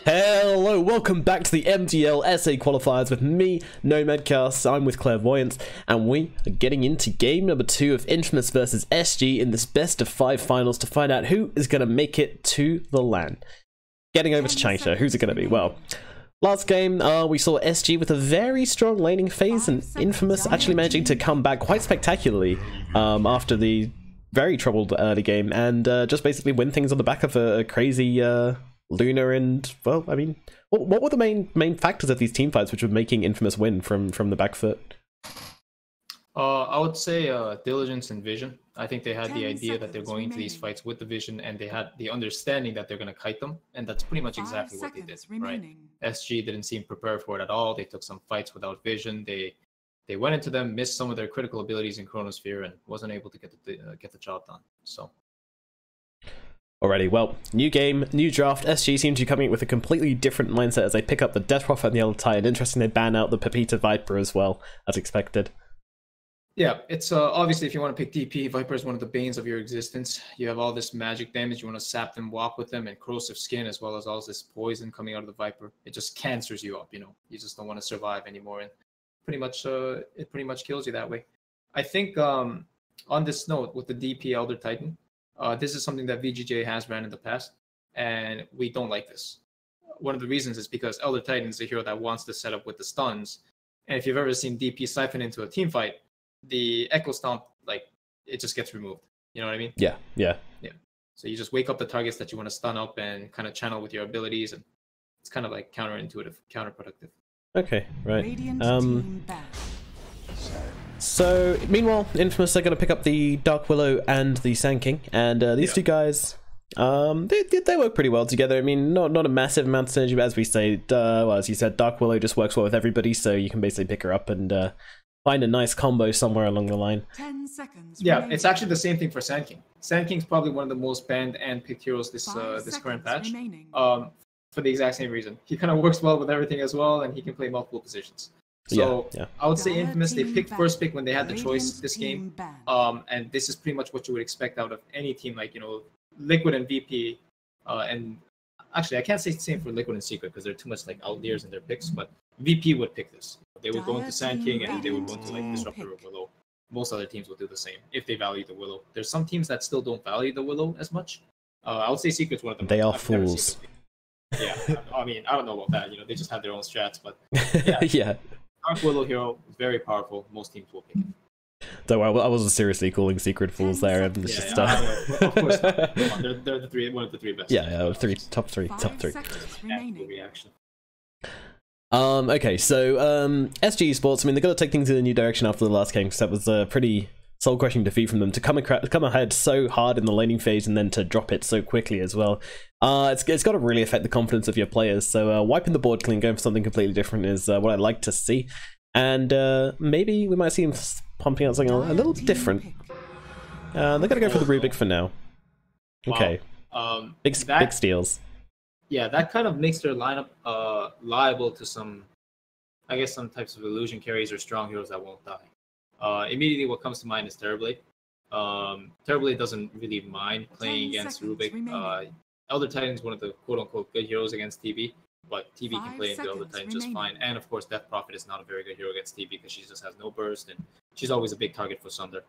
Hello, welcome back to the MDL SA Qualifiers with me, NomadCasts. I'm with Clairvoyance, and we are getting into game number 2 of Infamous vs SG in this best of 5 finals to find out who is going to make it to the LAN. Getting over to Changsha, who's it going to be? Well, last game we saw SG with a very strong laning phase, and Infamous actually managing to come back quite spectacularly after the very troubled early game, and just basically win things on the back of a crazy Luna. And well, I mean, what were the main factors of these team fights which were making Infamous win from the back foot? I would say diligence and vision. I think they had the idea that they're going into these fights with the vision, and they had the understanding that they're going to kite them, and that's pretty much exactly what they did. Right? SG didn't seem prepared for it at all. They took some fights without vision. They went into them, missed some of their critical abilities in Chronosphere, and wasn't able to get the job done. So. Alrighty, well, new game, new draft. SG seems to be coming with a completely different mindset as they pick up the Death Prophet and the Elder Titan. Interesting they ban out the Pepita Viper as well, as expected. Yeah, it's obviously if you want to pick DP, Viper is one of the banes of your existence. You have all this magic damage, you want to sap them, walk with them, and corrosive skin, as well as all this poison coming out of the Viper. It just cancers you up, you know. You just don't want to survive anymore, and it pretty much kills you that way. I think on this note, with the DP Elder Titan, this is something that VGJ has ran in the past, and we don't like this. One of the reasons is because Elder Titan is a hero that wants to set up with the stuns, and if you've ever seen DP siphon into a team fight, the Echo Stomp, like, it just gets removed. You know what I mean? Yeah. So you just wake up the targets that you want to stun up and kind of channel with your abilities, and it's kind of like counterintuitive, counterproductive. Okay, right. So, meanwhile, Infamous are going to pick up the Dark Willow and the Sand King, and these two guys, they work pretty well together. I mean, not a massive amount of synergy, but as we say, well, as you said, Dark Willow just works well with everybody, so you can basically pick her up and find a nice combo somewhere along the line. 10 seconds. Yeah, it's actually the same thing for Sand King. Sand King's probably one of the most banned and picked heroes this current patch. For the exact same reason. He kind of works well with everything as well, and he can play multiple positions. So yeah. I would say Infamous, they picked first pick when they had the choice this game. And this is pretty much what you would expect out of any team, like, you know, Liquid and VP. And actually, I can't say the same for Liquid and Secret because they're too much like outliers in their picks, but VP would pick this. They would go into Sand King and they would go into like Disruptor or Willow. Most other teams will do the same if they value the Willow. There's some teams that still don't value the Willow as much. I would say Secret's one of them. They are fools. Yeah, I mean, I don't know about that. You know, they just have their own strats, but yeah. Yeah. Dark Willow hero, very powerful. Most teams will pick it. Though I wasn't seriously calling Secret fools there, and it's just of course not. They're the three, one of the three best. Yeah, top three. Reaction. Okay, so SG Sports, I mean, they're gonna take things in a new direction after the last game, because that was a pretty soul-crushing defeat from them to come ahead so hard in the laning phase and then to drop it so quickly as well. It's got to really affect the confidence of your players, so wiping the board clean, going for something completely different is what I'd like to see, and maybe we might see them pumping out something a little different. They're gonna go for the Rubik for now. Okay. Wow. Big steals. Yeah, that kind of makes their lineup liable to some types of illusion carries or strong heroes that won't die. Immediately what comes to mind is Terrorblade. Terrorblade doesn't really mind playing against Rubik. Elder Titan is one of the quote-unquote good heroes against TB, but TB can play into Elder Titan just fine. And of course, Death Prophet is not a very good hero against TB because she just has no burst, and she's always a big target for Sunder.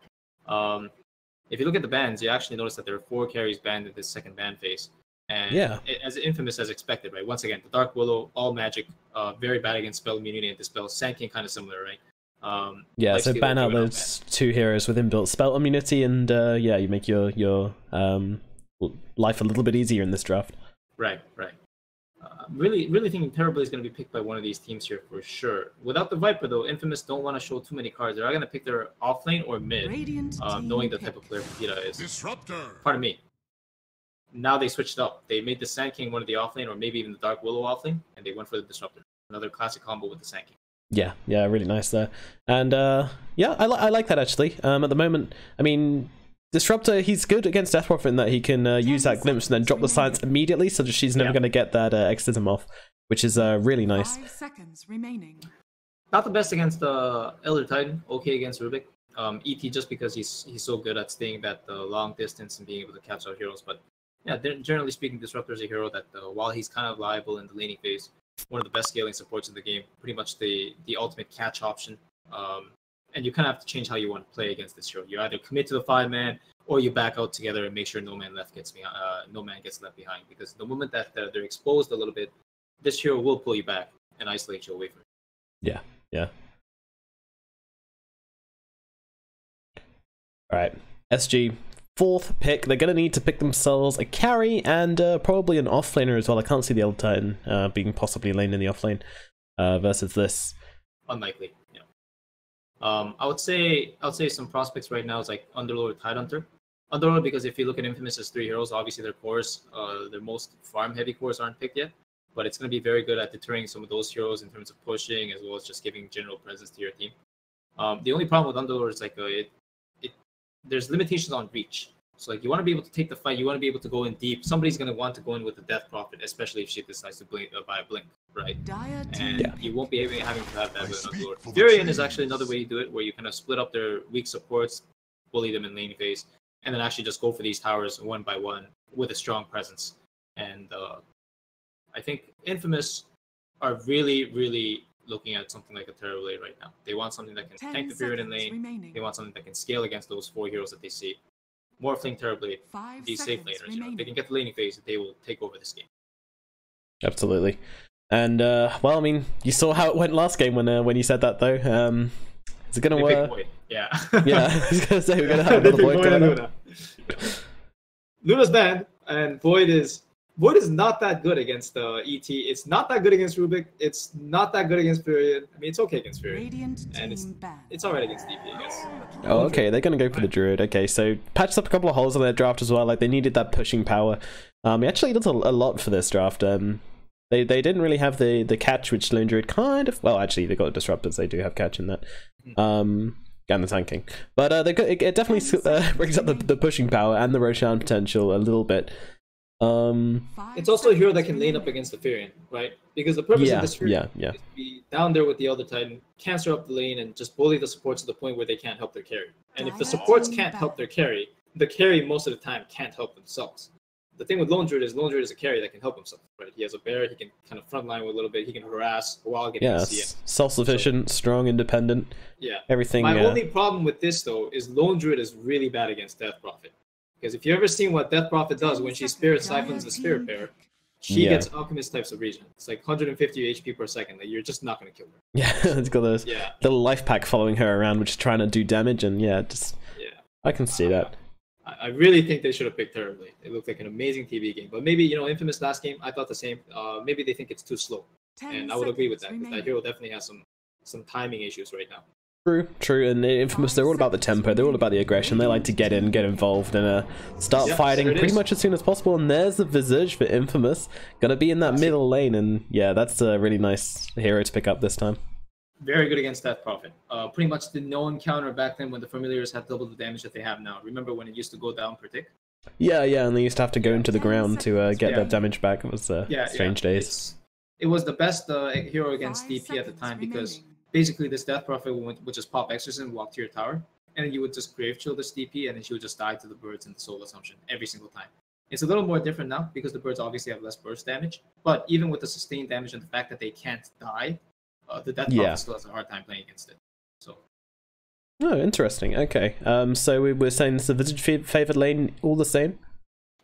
If you look at the bans, you actually notice that there are 4 carries banned in this second ban phase. And as Infamous as expected, right? Once again, the Dark Willow, all magic, very bad against spell immunity and dispel. Sand King kind of similar, right? Yeah, so ban out those 2 heroes with inbuilt spell immunity, and yeah, you make your life a little bit easier in this draft. Right. Really thinking Terrorblade is going to be picked by one of these teams here for sure. Without the Viper, though, Infamous don't want to show too many cards. They're going to pick their offlane or mid, knowing the type of player Pepita is. Disruptor. Pardon me. Now they switched up. They made the Sand King one of the offlane, or maybe even the Dark Willow offlane, and they went for the Disruptor. Another classic combo with the Sand King. Yeah, really nice there. And yeah, I like that actually. At the moment, I mean, Disruptor, he's good against Death Prophet in that he can use that glimpse and then drop the science immediately, so that she's never going to get that exorcism off, which is really nice. 5 seconds remaining. Not the best against Elder Titan. Okay against Rubik. ET just because he's so good at staying that long distance and being able to catch out heroes, but Yeah, generally speaking, Disruptor is a hero that while he's kind of liable in the laning phase, one of the best scaling supports in the game, pretty much the ultimate catch option. And you kind of have to change how you want to play against this hero. You either commit to the 5-man or you back out together and make sure no man gets left behind. Because the moment that they're exposed a little bit, this hero will pull you back and isolate you away from it. Yeah. All right, SG. 4th pick. They're going to need to pick themselves a carry and probably an offlaner as well. I can't see the Elder Titan being possibly lane in the offlane versus this. Unlikely, yeah. I would say some prospects right now is like Underlord, Tidehunter. Underlord, because if you look at Infamous' 3 heroes, obviously their cores, their most farm-heavy cores aren't picked yet, but it's going to be very good at deterring some of those heroes in terms of pushing as well as just giving general presence to your team. The only problem with Underlord is like there's limitations on reach. So like you want to be able to take the fight, you want to be able to go in deep. Somebody's going to want to go in with the Death Prophet, especially if she decides to buy a blink, right? And you won't be having to have that with Underlord. Furion is actually another way you do it, where you kind of split up their weak supports, bully them in lane phase, and then actually just go for these towers one by one with a strong presence. And I think Infamous are really, really looking at something like a Terrorblade right now. They want something that can tank the Furion in lane. Remaining. They want something that can scale against those 4 heroes that they see. Morphling Terrorblade, these safe laners. You know, they can get the laning phase, they will take over this game. Absolutely. And well, I mean, you saw how it went last game when you said that though. Is it gonna work? Yeah. Yeah, I was gonna say we're gonna have another Void coming up. Luna's banned, and Void is not that good against ET. It's not that good against Rubik. It's not that good against Furion. I mean, it's okay against Furion. And it's alright against DP, I guess. Oh, okay, they're going to go for the Druid. Okay, so patched up a couple of holes in their draft as well. Like, they needed that pushing power. He actually does a lot for this draft. They didn't really have the catch, which Lone Druid kind of... Well, actually, they got disruptors. They do have catch in that. And the tanking. But it definitely brings up the pushing power and the Roshan potential a little bit. It's also a hero that can lane up against the Furion, right? Because the purpose of this Furion is to be down there with the Elder Titan, cancel up the lane, and just bully the supports to the point where they can't help their carry. And if the supports can't help their carry, the carry most of the time can't help themselves. The thing with Lone Druid is a carry that can help himself, right? He has a bear, he can kind of frontline with a little bit, he can harass while getting CM. Self-sufficient, strong, independent. Yeah. Everything. My only problem with this, though, is Lone Druid is really bad against Death Prophet. Because if you've ever seen what Death Prophet does when she Spirit Siphons the Spirit Bear, she gets Alchemist types of regen. It's like 150 HP per second. Like, you're just not going to kill her. Yeah, it's got those little life pack following her around, which is trying to do damage, and I can see that. I really think they should have picked Terrorblade. It looked like an amazing TV game. But maybe, Infamous last game, I thought the same. Maybe they think it's too slow. And I would agree with that, because that hero definitely has some timing issues right now. True, and Infamous, they're all about the tempo, they're all about the aggression, they like to get in, get involved, and start fighting pretty much as soon as possible, and there's the Visage for Infamous, gonna be in that middle lane, and yeah, that's a really nice hero to pick up this time. Very good against Death Prophet. Pretty much the known counter back then when the Familiars had double the damage that they have now. Remember when it used to go down per tick? Yeah, and they used to have to go into the ground to get that damage back. It was strange days. It was the best hero against DP at the time, because basically this Death Prophet would just pop Exorcism, walk to your tower, and then you would just Grave Chill this DP, and then she would just die to the birds and the Soul Assumption every single time. It's a little more different now, because the birds obviously have less burst damage, but even with the sustained damage and the fact that they can't die, the Death Prophet still has a hard time playing against it. So. Oh, interesting. Okay. So we're saying it's a Visage favored lane all the same?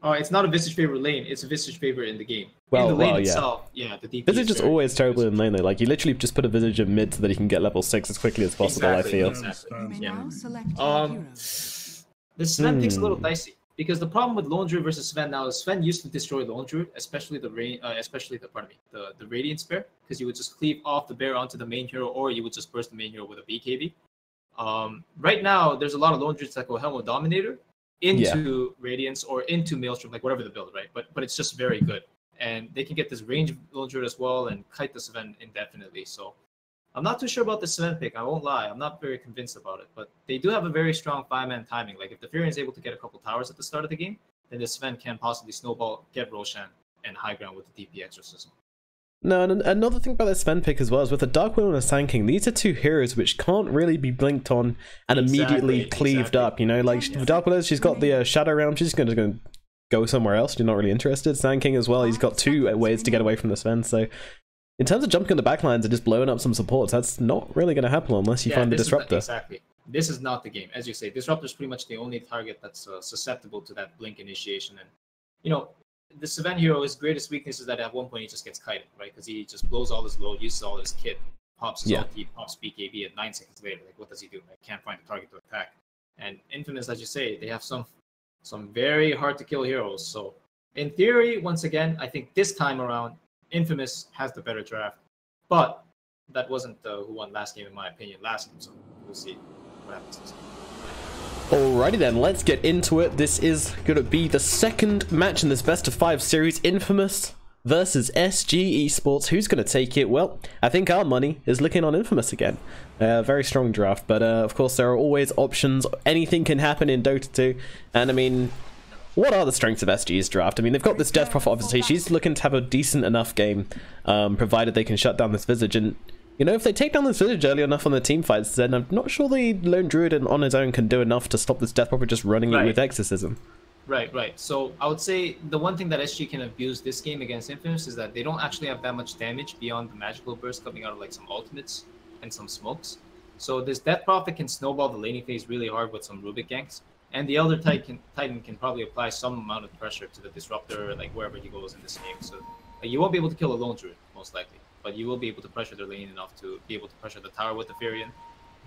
Oh, it's not a Visage favorite lane. It's a Visage favorite in the game. In the lane itself, the DP Visage is always terrible in lane though. Like, you literally just put a Visage in mid so that he can get level 6 as quickly as possible, I feel. Exactly. The Sven pick's a little dicey, because the problem with Lone Druid versus Sven now is Sven used to destroy Lone Druid, especially the Radiant Spear, because you would just cleave off the bear onto the main hero, or you would just burst the main hero with a BKB. Right now, there's a lot of Lone Druids that go Helm of Dominator into Radiance or into Maelstrom, like whatever the build, right? But it's just very good. And they can get this range of Lone Druid as well and kite the Sven indefinitely. So I'm not too sure about the Sven pick. I won't lie. I'm not very convinced about it. But they do have a very strong 5-man timing. Like, if the Furion is able to get a couple towers at the start of the game, then the Sven can possibly snowball, get Roshan, and high ground with the DP Exorcism. No, and another thing about the Sven pick as well is with the Dark Widow and a Sand King, these are two heroes which can't really be blinked on and immediately cleaved up, you know? Like, Dark Widow, she's got the Shadow Realm, she's going to go somewhere else. You're not really interested. Sand King as well. He's got 2 ways to get away from the Sven. So in terms of jumping on the backlines and just blowing up some supports, that's not really going to happen unless you find the Disruptor. Exactly. This is not the game. As you say, Disruptor is pretty much the only target that's susceptible to that blink initiation. And, you know, the Sven hero, his greatest weakness is that at one point he just gets kited, right? Because he just blows all his load, uses all his kit, pops his ulti, pops BKB, and 9 seconds later, like, what does he do? I can't find a target to attack. And Infamous, as you say, they have some very hard to kill heroes. So in theory, once again, I think this time around, Infamous has the better draft. But that wasn't who won last game, in my opinion, last game. So we'll see what happens this game. Alrighty then, let's get into it. This is going to be the second match in this best of 5 series. Infamous versus SG Esports. Who's going to take it? Well, I think our money is looking on Infamous again. Very strong draft, but of course there are always options. Anything can happen in Dota 2. And I mean, what are the strengths of SG's draft? I mean, they've got this Death Prophet, obviously. She's looking to have a decent enough game, provided they can shut down this Visage. And you know, if they take down this Visage early enough on the team fights, then I'm not sure the Lone Druid on his own can do enough to stop this Death Prophet just running it with Exorcism. Right. So I would say the one thing that SG can abuse this game against Infamous is that they don't actually have that much damage beyond the magical burst coming out of like some ultimates and some smokes. So this Death Prophet can snowball the laning phase really hard with some Rubik ganks. And the Elder Titan can probably apply some amount of pressure to the Disruptor, like wherever he goes in this game. So you won't be able to kill a Lone Druid, most likely. But you will be able to pressure their lane enough to be able to pressure the tower with the Furion.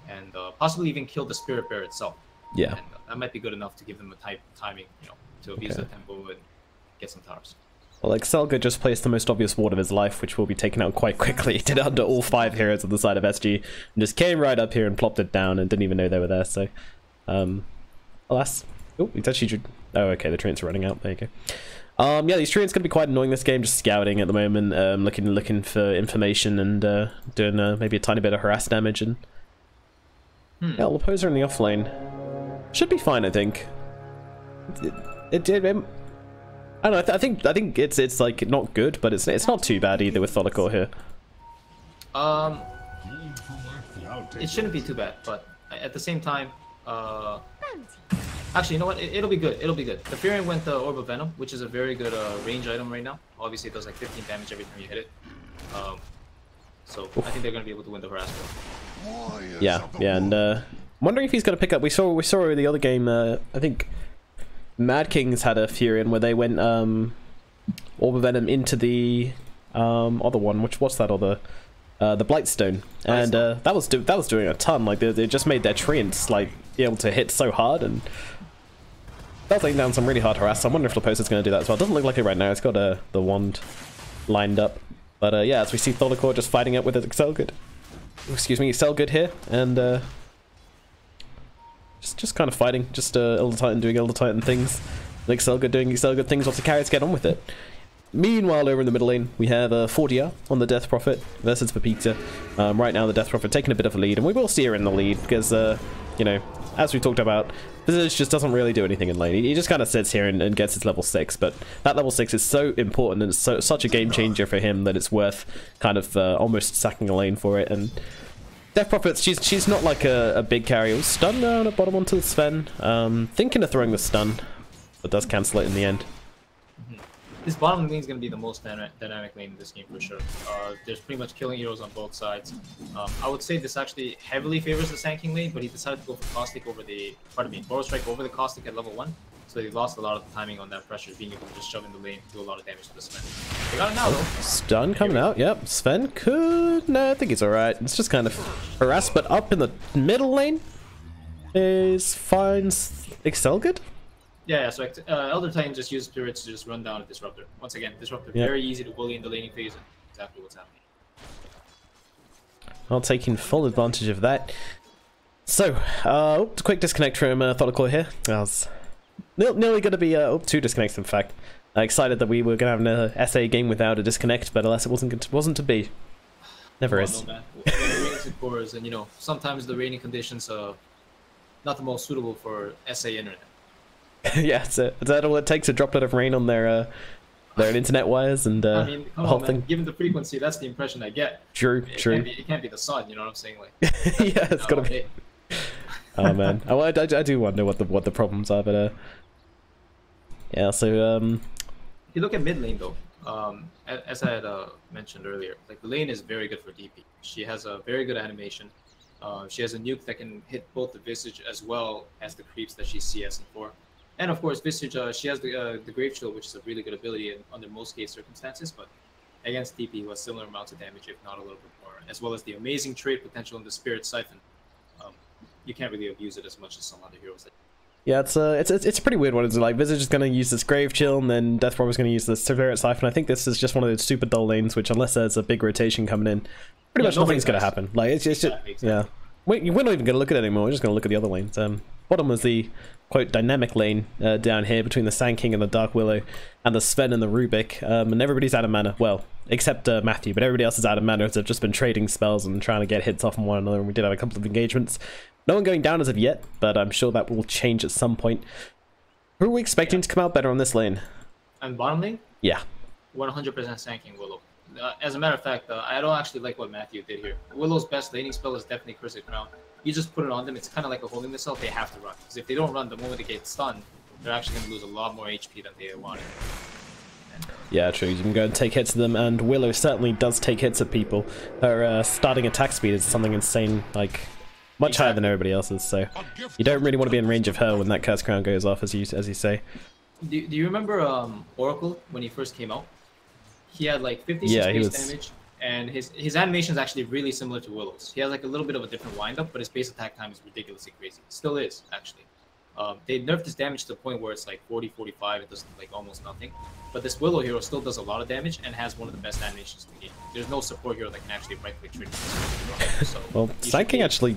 And possibly even kill the Spirit Bear itself. Yeah. And that might be good enough to give them a timing, you know, to abuse the tempo and get some towers. Well, like Selga just placed the most obvious ward of his life, which will be taken out quite quickly. He did it under all 5 heroes on the side of SG, and just came right up here and plopped it down and didn't even know they were there. So, alas. Oh, it's actually... Oh, okay, the treants are running out. There you go. Yeah, these treants going to be quite annoying this game, just scouting at the moment, looking for information and doing maybe a tiny bit of harass damage. And yeah, Leposa in the off lane should be fine, I think. I don't know. I think it's like not good, but it's not too bad either with Tholicore here. It shouldn't be too bad, but at the same time, actually, you know what? It'll be good. It'll be good. The Furion went the Orb of Venom, which is a very good range item right now. Obviously, it does like 15 damage every time you hit it. So I think they're going to be able to win the harass. Yeah, and I'm wondering if he's going to pick up. We saw in the other game. I think Mad Kings had a Furion where they went Orb of Venom into the other one. What's that other? The Blightstone, and that was doing a ton. Like they just made their treants like be able to hit so hard, and that was laying down some really hard harass. So I wonder if Leposa's going to do that as well. It doesn't look like it right now. It's got the wand lined up, but yeah, as we see Tholicore just fighting it with his Excelgood. Excuse me, Excelgood here, and just kind of fighting, just Elder Titan doing Elder Titan things, like Excelgood doing Excelgood things. Lots of carries get on with it. Meanwhile, over in the middle lane, we have Fordia on the Death Prophet versus Pepita. Right now, the Death Prophet taking a bit of a lead, and we will see her in the lead because, you know, as we talked about, Visage just doesn't really do anything in lane. He just kind of sits here and gets his level 6, but that level 6 is so important and it's such a game changer for him that it's worth kind of almost sacking a lane for it. And Death Prophet, she's not like a big carry. It was stun down at bottom onto the Sven. Thinking of throwing the stun, but does cancel it in the end. This bottom lane is going to be the most dynamic lane in this game for sure. There's pretty much killing heroes on both sides. I would say this actually heavily favors the Sand King lane, but he decided to go for Caustic over the, Borrow Strike over the Caustic at level 1. So he lost a lot of the timing on that pressure, being able to just shove in the lane, do a lot of damage to the Sven. They got it now though. Stun coming out, yep. Sven could... No, I think he's alright. It's just kind of harassed, but up in the middle lane is finds Excelgood. Yeah, so Elder Titan just used Spirits to just run down a Disruptor. Once again, Disruptor very easy to bully in the laning phase, and exactly what's happening. Well, taking full advantage of that. So, quick disconnect from Tholicore here. I was nearly going to be 2 disconnects, in fact. Excited that we were going to have an SA game without a disconnect, but alas, it wasn't to be. Never is. No, man. Raining supporters, and you know, sometimes the raining conditions are not the most suitable for SA internet. Yeah, so is that all it takes? A droplet of rain on their internet wires and I mean, come the whole on, thing. man. Given the frequency, that's the impression I get. True. It can't be the sun. You know what I'm saying? Like, yeah, it's gotta be. Oh man, I do wonder what the problems are, but Yeah, so If you look at mid lane though, as I had mentioned earlier, like the lane is very good for DP. She has a very good animation. She has a nuke that can hit both the Visage as well as the creeps that she's CSing for. And of course, Visage, she has the Grave Shield, which is a really good ability under most case circumstances, but against DP who has similar amounts of damage, if not a little bit more, as well as the amazing trade potential in the Spirit Siphon. You can't really abuse it as much as some other heroes. yeah, it's a pretty weird one. It's like Visage is going to use this Grave Chill, and then Death Rob is going to use the Spirit Siphon. I think this is just one of those super dull lanes, which unless there's a big rotation coming in, pretty much nothing's going to happen. Like it's just exactly. yeah. We're not even going to look at it anymore. We're just going to look at the other lanes. Bottom was the quote dynamic lane down here between the Sand King and the Dark Willow, and the Sven and the Rubik, and everybody's out of mana. Well, except Matthew, but everybody else is out of mana. They've just been trading spells and trying to get hits off on one another. And we did have a couple of engagements. No one going down as of yet, but I'm sure that will change at some point. Who are we expecting to come out better on this lane? And bottom lane, Yeah. 100% Sand King Willow. As a matter of fact, I don't actually like what Matthew did here. Willow's best laning spell is definitely Cursed Crown. You just put it on them, it's kind of like a holding missile. They have to run, because if they don't run, the moment they get stunned, they're actually going to lose a lot more HP than they wanted. Yeah, true. You can go and take hits at them, and Willow certainly does take hits at people. Her starting attack speed is something insane, like much higher than everybody else's. So you don't really want to be in range of her when that Curse Crown goes off, as you say. Do you remember Oracle when he first came out? He had like 56 base damage, and his animation is actually really similar to Willow's. He has like a little bit of a different windup, but his base attack time is ridiculously crazy. It still is, actually. They nerfed his damage to the point where it's like 40, 45, it does like almost nothing. But this Willow hero still does a lot of damage and has one of the best animations in the game. There's no support hero that can actually right-click trigger this. So well, Sand King actually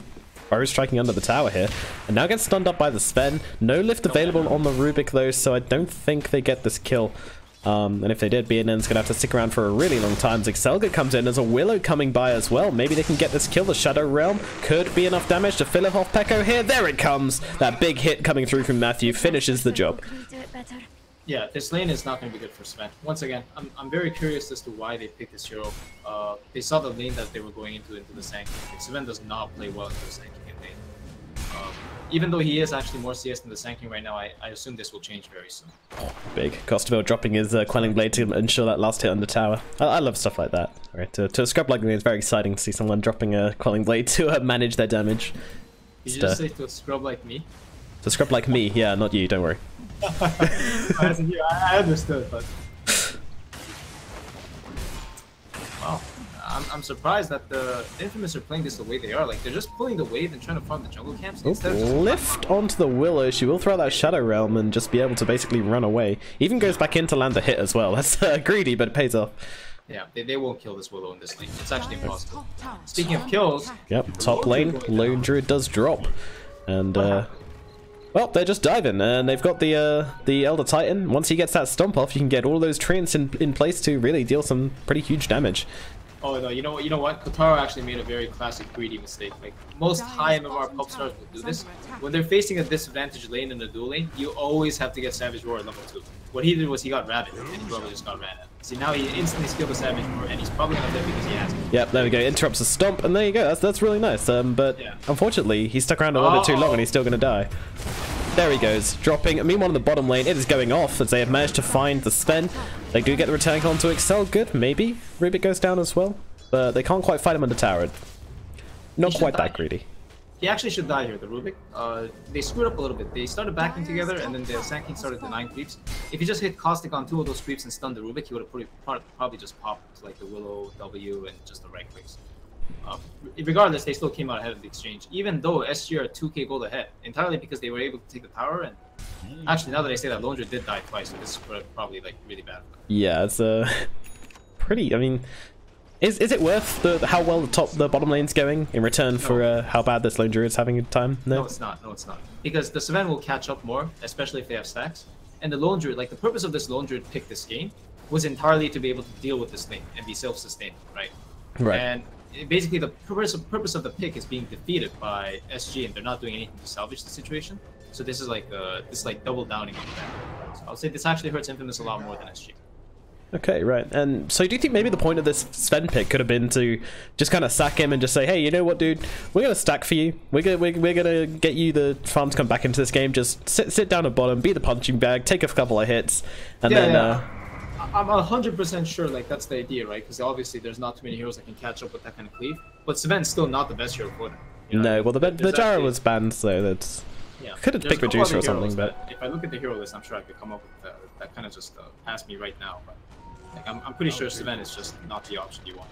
Burrow striking under the tower here, and now gets stunned up by the Sven. No lift available on the Rubik though, so I don't think they get this kill. And if they did, BNN's gonna have to stick around for a really long time. Xelga comes in, there's a Willow coming by as well. Maybe they can get this kill. The Shadow Realm could be enough damage to fill off Pekko here. There it comes! That big hit coming through from Matthew finishes the job. yeah, this lane is not going to be good for Sven. Once again, I'm very curious as to why they picked this hero. They saw the lane that they were going into the Sand King. Sven does not play well into the Sand King lane. Even though he is actually more CS than the Sand King right now, I assume this will change very soon. Big. Costiville dropping his Quelling Blade to ensure that last hit on the tower. I love stuff like that. Right, to a scrub like me, it's very exciting to see someone dropping a Quelling Blade to manage their damage. Did you just say to a scrub like me? To a scrub like me, yeah, not you, don't worry. I understood, but... Wow. I'm surprised that the Infamous are playing this the way they are. Like, they're just pulling the wave and trying to farm the jungle camps instead of just... Lift onto the Willow. She will throw that Shadow Realm and just be able to basically run away. Even goes back in to land a hit as well. That's greedy, but it pays off. Yeah, they won't kill this Willow in this lane. It's actually impossible. Speaking of kills... Yep, top lane, Lone Druid does drop. And, well, they're just diving, and they've got the Elder Titan. Once he gets that stomp off, you can get all those treants in place to really deal some pretty huge damage. Oh no, you know what? Kotaro actually made a very classic greedy mistake. Like, most high MMR pop stars will do this. When they're facing a disadvantaged lane in the duel lane, you always have to get Savage Roar at level 2. What he did was he got Rabid, and he probably just got ran at. See, now he instantly skilled the Savage Roar, and he's probably gonna live because he has it. Yep, there we go. Interrupts the stomp, and there you go. That's really nice. But yeah. Unfortunately, he stuck around a little bit too long, and he's still gonna die. There he goes, dropping. Meanwhile, in the bottom lane, it is going off as they have managed to find the Sven. They do get the return on to Excel. Good, maybe. Rubik goes down as well. But they can't quite fight him under tower. Not quite that greedy. He actually should die here, the Rubik. They screwed up a little bit. They started backing together, and then the Sand King started denying creeps. If he just hit Caustic on 2 of those creeps and stunned the Rubik, he would have probably just popped like the Willow W and just the right clicks. Regardless, they still came out ahead of the exchange, even though SG are 2k gold ahead, entirely because they were able to take the tower. And actually, now that I say that, Lone Druid did die twice, so this is probably like really bad for them. Yeah, it's pretty. I mean, is it worth how well the bottom lane's going in return for how bad this Lone Druid's having a time? No, it's not. No, it's not. Because the Sven will catch up more, especially if they have stacks. And the Lone Druid, like the purpose of this Lone Druid pick this game was entirely to be able to deal with this thing and be self-sustained, right? Right. And basically, the purpose of the pick is being defeated by SG, and they're not doing anything to salvage the situation. So this is like double downing on that. So I'll say this actually hurts Infamous a lot more than SG. Okay, right. And so do you think maybe the point of this Sven pick could have been to just kind of sack him and just say, hey, you know what, dude? We're going to stack for you. We're gonna get you the farm to come back into this game. Just sit down at bottom, be the punching bag, take a couple of hits, and then... I'm 100% sure like that's the idea, right? Because obviously there's not too many heroes that can catch up with that kind of cleave. But Sven's still not the best hero for them. You know? No, well, the Jara was banned, so that's... Yeah. Could have picked Reducer or something, but... If I look at the hero list, I'm sure I could come up with that kind of just passed me right now. But like, I'm pretty sure Sven is just not the option you want.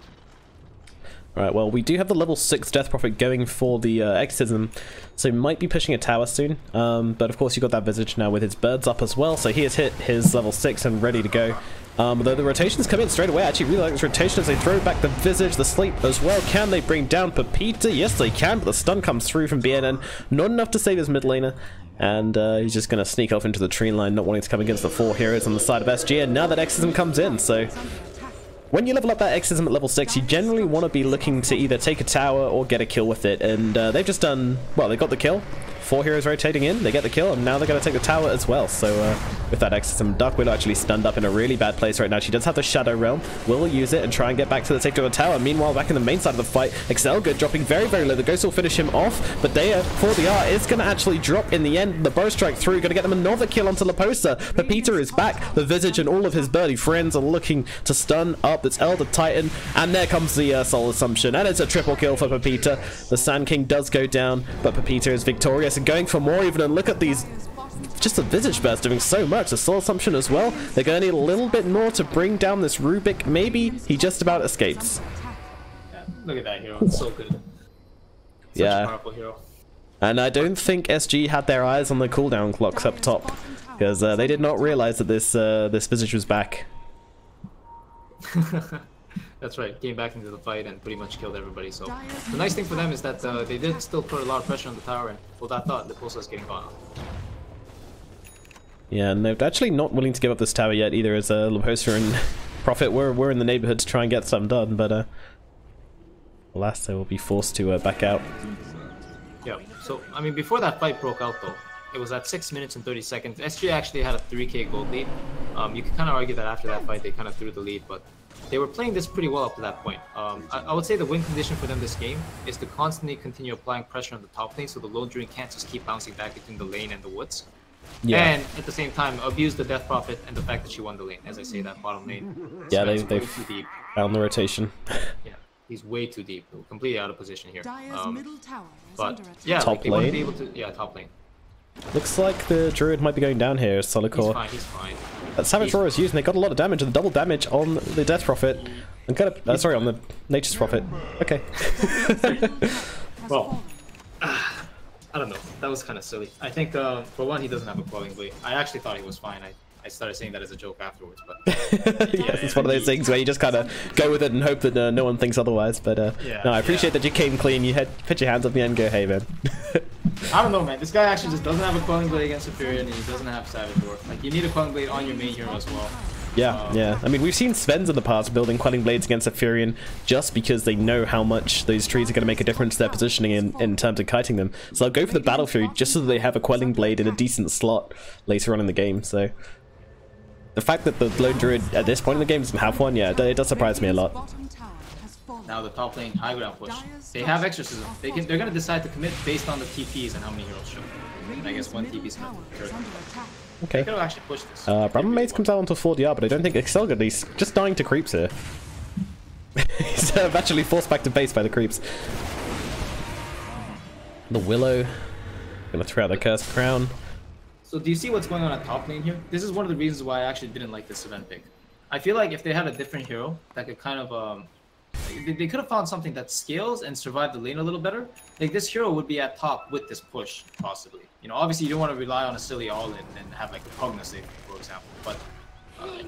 Alright, well, we do have the level 6 Death Prophet going for the Exorcism, so might be pushing a tower soon. But of course, you got that Visage now with his birds up as well, so he has hit his level 6 and ready to go. Though the rotations come in straight away. I actually really like this rotation as they throw back the Visage, the Sleep as well. Can they bring down Pepita? Yes, they can, but the stun comes through from BNN. Not enough to save his mid laner. And he's just going to sneak off into the tree line, not wanting to come against the 4 heroes on the side of SG. And now that Exorcism comes in, so... When you level up that Exorcism at level 6, you generally want to be looking to either take a tower or get a kill with it. And they've just done... Well, they got the kill. 4 heroes rotating in, they get the kill, and now they're going to take the tower as well. So with that Exorcism, Duckwill actually stunned up in a really bad place right now. She does have the Shadow Realm, will use it and try and get back to the safety of the tower. Meanwhile, back in the main side of the fight, Excelga dropping very, very low. The Ghost will finish him off, but Dea, for the R, is going to actually drop in the end. The Bow Strike through, going to get them another kill onto Laposa. Pepita is back. The Visage and all of his birdie friends are looking to stun up this Elder Titan, and there comes the Soul Assumption, and it's a triple kill for Pepita. The Sand King does go down, but Pepita is victorious and going for more even. And look at these, just the Visage Burst doing so much. The Soul Assumption as well. They're going to need a little bit more to bring down this Rubik. Maybe he just about escapes. Yeah, look at that hero, it's so good. Such a powerful hero. And I don't think SG had their eyes on the cooldown clocks up top, because they did not realize that this Visage was back. That's right, came back into the fight and pretty much killed everybody. So the nice thing for them is that they did still put a lot of pressure on the tower, and hold that thought, the Pulsar is getting gone. Yeah, and they're actually not willing to give up this tower yet either, as Laposa and Prophet were in the neighborhood to try and get something done, but alas, they will be forced to back out. Yeah, so I mean, before that fight broke out though, it was at 6 minutes and 30 seconds. SG actually had a 3k gold lead. You could kind of argue that after that fight they kind of threw the lead, but they were playing this pretty well up to that point. I would say the win condition for them this game is to constantly continue applying pressure on the top lane, so the Lone Druid can't just keep bouncing back between the lane and the woods. Yeah. And at the same time, abuse the Death Prophet and the fact that she won the lane. As I say, that bottom lane. Yeah, they found the rotation. Yeah, he's way too deep, completely out of position here. But yeah, top they lane. wouldn't be able to. Yeah, top lane. Looks like the Druid might be going down here. Solid Core. He's fine. That Savage Roar is used, and they got a lot of damage, and the double damage on the Death Prophet. And kind of, sorry, on the Nature's Prophet. Okay. Well, I don't know. That was kind of silly. I think, for one, he doesn't have a Quelling Blade. I actually thought he was fine. I started saying that as a joke afterwards, but it's one of those things where you just kind of go with it and hope that no one thinks otherwise. But no, I appreciate that you came clean. You put your hands up the end and go, hey man. I don't know, man. This guy actually just doesn't have a Quelling Blade against Superior, and he doesn't have Savage Roar. Like, you need a Quelling Blade on your main hero as well. Yeah. I mean, we've seen Svens in the past building Quelling Blades against Apherion just because they know how much those trees are going to make a difference to their positioning in terms of kiting them. So they'll go for the Battle Fury just so that they have a Quelling Blade in a decent slot later on in the game. So the fact that the Lone Druid at this point in the game doesn't have one, yeah, it does surprise me a lot. Now the top lane high ground push. They have Exorcism. They're going to decide to commit based on the TPs and how many heroes show. And I guess one TP is enough. Okay. They could have actually pushed this. Brahma Maze comes out onto 4DR, but I don't think Excelga, he's just dying to creeps here. He's actually forced back to base by the creeps. The Willow gonna throw out the Cursed Crown. So do you see what's going on at top lane here? This is one of the reasons why I actually didn't like this event pick. I feel like if they had a different hero that could kind of they could have found something that scales and survive the lane a little better. Like, this hero would be at top with this push, possibly. You know, obviously you don't want to rely on a silly all-in and have like a Pugna save, for example. But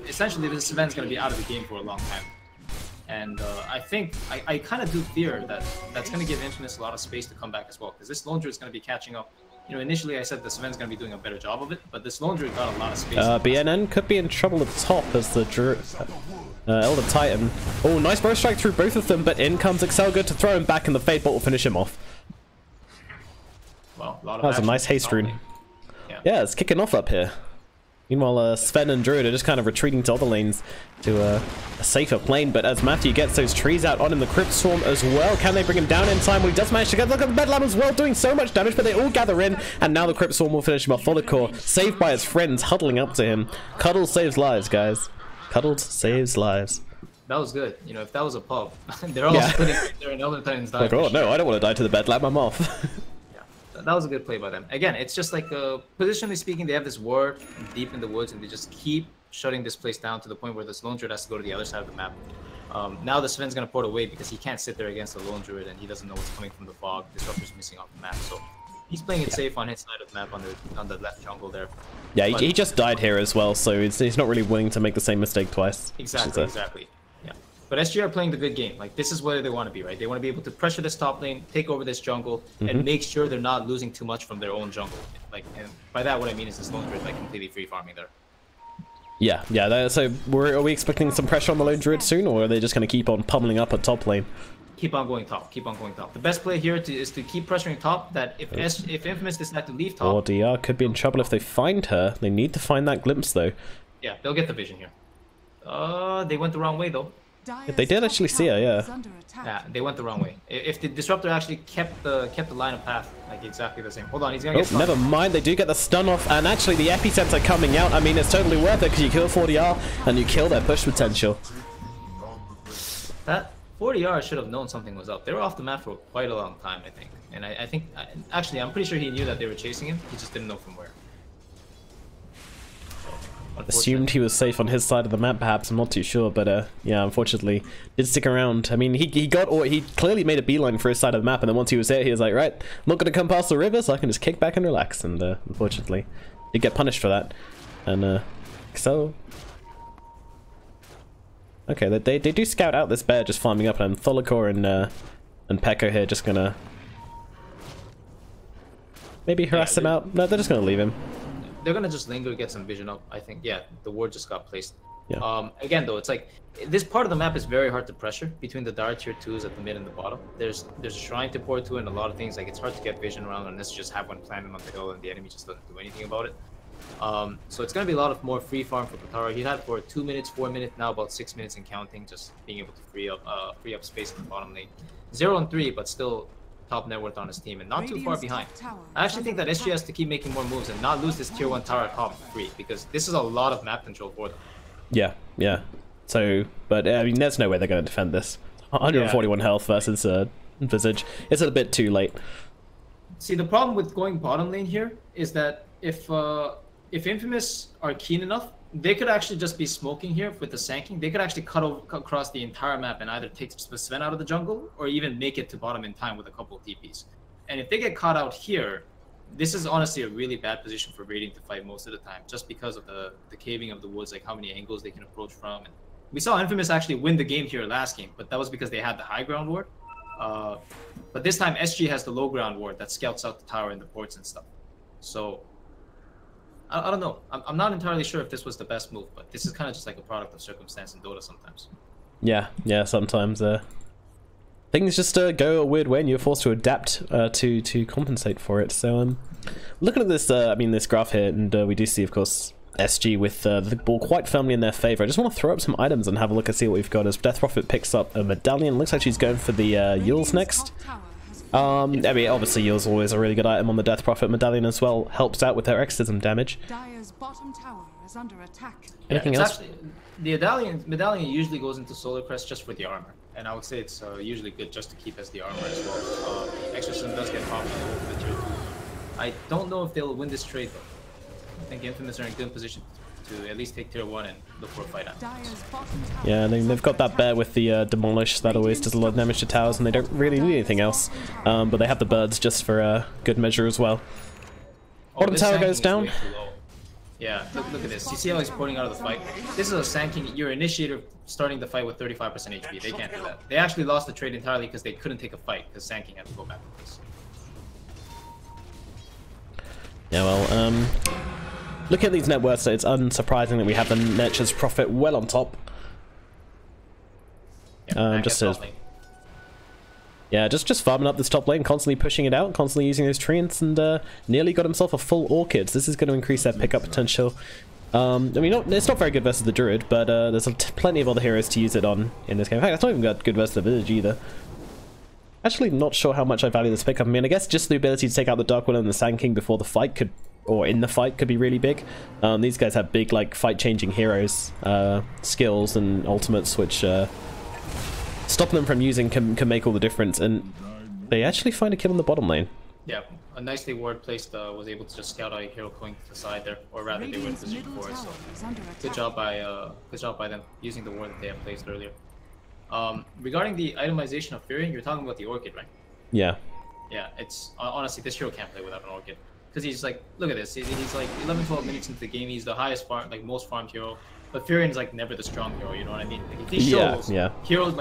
essentially this event's going to be out of the game for a long time. And I think, I kind of do fear that that's going to give Infamous a lot of space to come back as well. Because this Lone Druid is going to be catching up. You know, initially I said this event's going to be doing a better job of it, but this Lone Druid got a lot of space. BNN could be in trouble at the top as the Elder Titan. Oh, nice bow strike through both of them, but in comes Excelga to throw him back, and the Fade Bolt will finish him off. Well, a lot of that was a nice haste rune. Yeah, it's kicking off up here. Meanwhile, Sven and Druid are just kind of retreating to other lanes to a safer plane. But as Matthew gets those trees out on him, the Crypt Storm as well. Can they bring him down in time? Well, he does manage to get. Look at the Bedlam as well, doing so much damage, but they all gather in. And now the Crypt Storm will finish him off. Follicor, saved by his friends, huddling up to him. Cuddle saves lives, guys. Cuddled saves lives. That was good. You know, if that was a pub, they're all splitting there and other Titans dying. Like, oh no, I don't want to die to the Bedlam. I'm off. That was a good play by them. Again, it's just like positionally speaking, they have this ward deep in the woods, and they just keep shutting this place down to the point where this lone druid has to go to the other side of the map. Now the Sven's gonna port away because he can't sit there against the lone druid, and he doesn't know what's coming from the fog. Disruptor's missing off the map, so he's playing it safe on his side of the map on the left jungle there. Yeah, he just died here as well, so he's not really willing to make the same mistake twice. Exactly. Yeah. But SG are playing the good game. Like, this is where they want to be, right? They want to be able to pressure this top lane, take over this jungle, and make sure they're not losing too much from their own jungle. Like, and by that, what I mean is this lone druid like completely free farming there. Yeah. So are we expecting some pressure on the lone druid soon, or are they just going to keep on pummeling up at top lane? Keep on going top. The best play here is to keep pressuring top. That if Infamous decide to leave top, or DR could be in trouble if they find her. They need to find that glimpse though. Yeah, they'll get the vision here. They went the wrong way though. They did actually see her, yeah. Yeah, they went the wrong way. If the disruptor actually kept the line of path like exactly the same. Hold on, he's gonna get stunned. Never mind, they do get the stun off, and actually the epicenter coming out. I mean, it's totally worth it because you kill 40R and you kill their push potential. That 40R should have known something was up. They were off the map for quite a long time, I think. And I think actually I'm pretty sure he knew that they were chasing him. He just didn't know from where. Assumed he was safe on his side of the map, perhaps. I'm not too sure, but yeah, unfortunately, did stick around. I mean, he clearly made a beeline for his side of the map, and then once he was there, he was like, right, I'm not gonna come past the river, so I can just kick back and relax. And unfortunately, did get punished for that. And so, okay, they do scout out this bear just farming up, and Follicor and Pekko here just gonna maybe harass him out. No, they're just gonna leave him. They're gonna just linger, get some vision up. I think, yeah, the ward just got placed. Yeah. Again, though, it's like this part of the map is very hard to pressure between the dire tier 2s at the mid and the bottom. There's a shrine to port to and a lot of things. Like, it's hard to get vision around unless you just have one planted on the hill and the enemy just doesn't do anything about it. So it's gonna be a lot of more free farm for Katara. He had for 2 minutes, 4 minutes, now about 6 minutes and counting, just being able to free up space in the bottom lane. 0 and 3, but still top net worth on his team and not too far behind. I actually think that SG has to keep making more moves and not lose this tier 1 tower top free, because this is a lot of map control for them. Yeah. So, but I mean, there's no way they're going to defend this. 141 health versus Visage. It's a bit too late. See, the problem with going bottom lane here is that if Infamous are keen enough, they could actually just be smoking here with the sanking. They could actually cut across the entire map and either take Sven out of the jungle or even make it to bottom in time with a couple of TPs. And if they get caught out here, this is honestly a really bad position for Radiant to fight most of the time, just because of the caving of the woods, like how many angles they can approach from. And we saw Infamous actually win the game here last game, but that was because they had the high ground ward. But this time SG has the low ground ward that scouts out the tower and the ports and stuff. So I don't know. I'm not entirely sure if this was the best move, but this is kind of just like a product of circumstance in Dota sometimes. Yeah, sometimes things just go a weird way and you're forced to adapt to compensate for it. So looking at this, this graph here, and we do see, of course, SG with the ball quite firmly in their favor. I just want to throw up some items and have a look and see what we've got. As Death Prophet picks up a medallion, looks like she's going for the Yules next. Obviously Yule's always a really good item on the Death Prophet. Medallion as well helps out with their exorcism damage. Dire's bottom tower is under attack. Anything else? Actually, the medallion usually goes into Solar Crest just for the armor, and I would say it's usually good just to keep as the armor as well. Exorcism does get popped over the tier 2. I don't know if they'll win this trade though. I think Infamous are in good position to at least take tier 1 and look for a fight out. Yeah, they've got that bear with the demolish that always does a lot of damage to towers, and they don't really need anything else. But they have the birds just for good measure as well. Bottom tower goes down. Yeah, look at this. You see how he's porting out of the fight? This is a sanking. Your initiator starting the fight with 35% HP. They can't do that. They actually lost the trade entirely because they couldn't take a fight because sanking had to go back with this. Yeah, well, look at these net worths. It's unsurprising that we have the Nature's Prophet well on top. Just farming up this top lane, constantly pushing it out, constantly using those treants, and nearly got himself a full orchid. This is going to increase their pickup potential. I mean, it's not very good versus the Druid, but there's plenty of other heroes to use it on in this game. In fact, it's not even got good versus the Village either. Actually, not sure how much I value this pickup. I mean, I guess just the ability to take out the Dark Willow and the Sand King before the fight could, or in the fight, could be really big. These guys have big, like, fight-changing heroes, skills and ultimates, which stopping them from using can make all the difference. And they actually find a kill in the bottom lane. Yeah, a nicely ward placed was able to just scout out a hero going to the side there, or rather they were in position for it. So good job by them using the ward that they have placed earlier. Regarding the itemization of Furion, you're talking about the Orchid, right? Yeah. Yeah, it's honestly this hero can't play without an Orchid, because he's like, look at this, he's like 11-12 minutes into the game, he's the highest most farmed hero, but Furion is like never the strong hero, you know what I mean? Like, if he shows,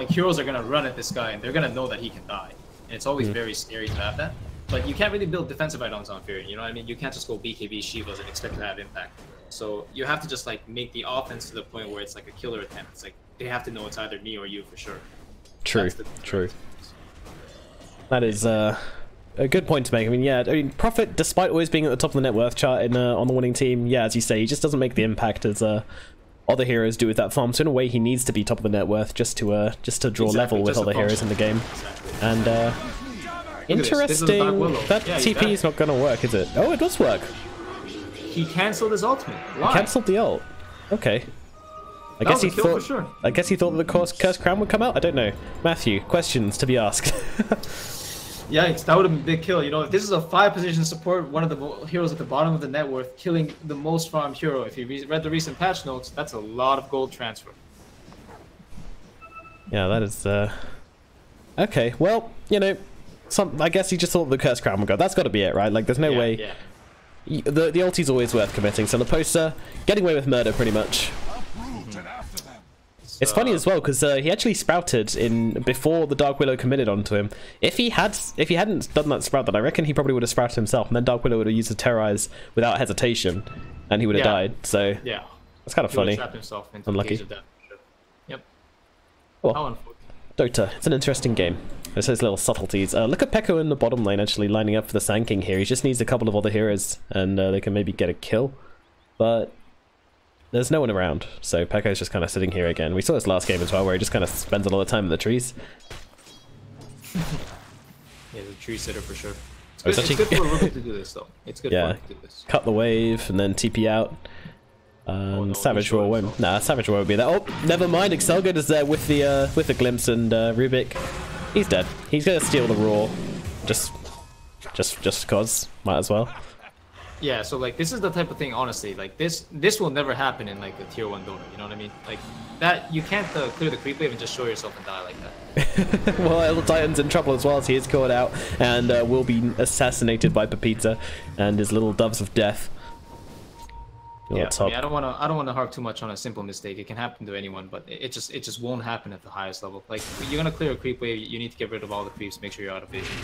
heroes are gonna run at this guy and they're gonna know that he can die, and it's always very scary to have that. But you can't really build defensive items on Furion, you know what I mean? You can't just go BKB Shivas and expect to have impact. So you have to just like make the offense to the point where it's like a killer attempt. It's like they have to know it's either me or you for sure. True. That is a good point to make. I mean, yeah, Prophet, despite always being at the top of the net worth chart in on the winning team, yeah, as you say, he just doesn't make the impact as other heroes do with that farm. So in a way, he needs to be top of the net worth just to draw level with other heroes in the game. And interesting. That TP is not going to work, is it? Oh, it does work. He cancelled his ultimate. Why? He cancelled the ult. Okay. I guess he thought that the Cursed Crown would come out. I don't know. Matthew, questions to be asked. Yikes, that would have been a big kill. You know, if this is a 5-position support, one of the heroes at the bottom of the net worth, killing the most farmed hero. If you read the recent patch notes, that's a lot of gold transfer. Yeah, that is. Okay, well, you know, I guess he just thought the Cursed Crown would go. That's got to be it, right? Like, there's no way. Yeah. The ulti's always worth committing. So Laposa, getting away with murder pretty much. It's funny as well because he actually sprouted before the Dark Willow committed onto him. If he hadn't done that sprout, then I reckon he probably would have sprouted himself, and then Dark Willow would have used the Terrorize without hesitation, and he would have died. So yeah, that's kind of funny. Trapped himself into unlucky. The cage of death. Yep. Well, Dota, it's an interesting game. There's those little subtleties. Look at Pekko in the bottom lane actually lining up for the Sand King here. He just needs a couple of other heroes, and they can maybe get a kill, but there's no one around, so Pekko's just kind of sitting here again. We saw this last game as well, where he just kind of spends a lot of time in the trees. Yeah, the tree sitter for sure. It's good for Ruby to do this, though. It's good for him to do this. Cut the wave and then TP out. And Savage Roar won't. Nah, Savage Roar won't be there. Oh, never mind. Excelgud is there with the glimpse, and Rubik, he's dead. He's gonna steal the Roar, just cause. Might as well. Yeah, so like this is the type of thing, honestly, like this will never happen in like a tier 1 Dota, you know what I mean? Like that, you can't clear the creep wave and just show yourself and die like that. Well, Elder Titan's in trouble as well, as he is caught out and will be assassinated by Pepita and his little doves of death. Yeah, I mean, I don't want to harp too much on a simple mistake. It can happen to anyone, but it just won't happen at the highest level. Like you're gonna clear a creep wave, you need to get rid of all the creeps, make sure you're out of vision.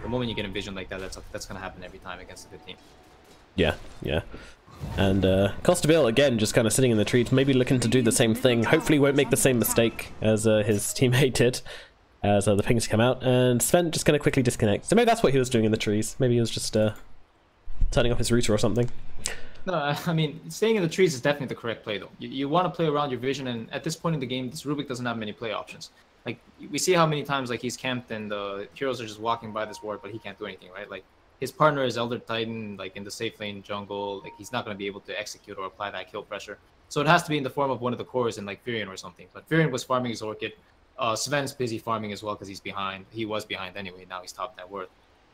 The moment you get in vision like that, that's gonna happen every time against a good team. Yeah. And Costabile, again, just kind of sitting in the trees, maybe looking to do the same thing. Hopefully won't make the same mistake as his teammate did, as the pings come out. And Sven just going to quickly disconnect. So maybe that's what he was doing in the trees. Maybe he was just turning off his router or something. No, I mean, staying in the trees is definitely the correct play, though. You want to play around your vision, and at this point in the game, this Rubik doesn't have many play options. Like, we see how many times like he's camped and the heroes are just walking by this ward, but he can't do anything, right? Like, his partner is Elder Titan, like in the safe lane jungle. Like he's not going to be able to execute or apply that kill pressure. So it has to be in the form of one of the cores in like Furion or something. But Furion was farming his Orchid. Sven's busy farming as well because he's behind. He was behind anyway. Now he's top net worth.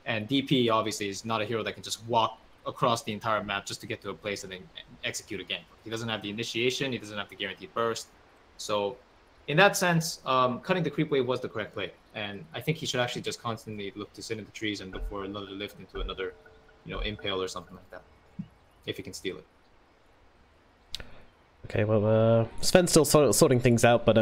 And DP obviously is not a hero that can just walk across the entire map just to get to a place and then execute a game. He doesn't have the initiation. He doesn't have the guaranteed burst. So in that sense, cutting the creep wave was the correct play. And I think he should actually just constantly look to sit in the trees and look for another lift into another, impale or something like that, if he can steal it. Okay, well, Sven's still sorting things out, but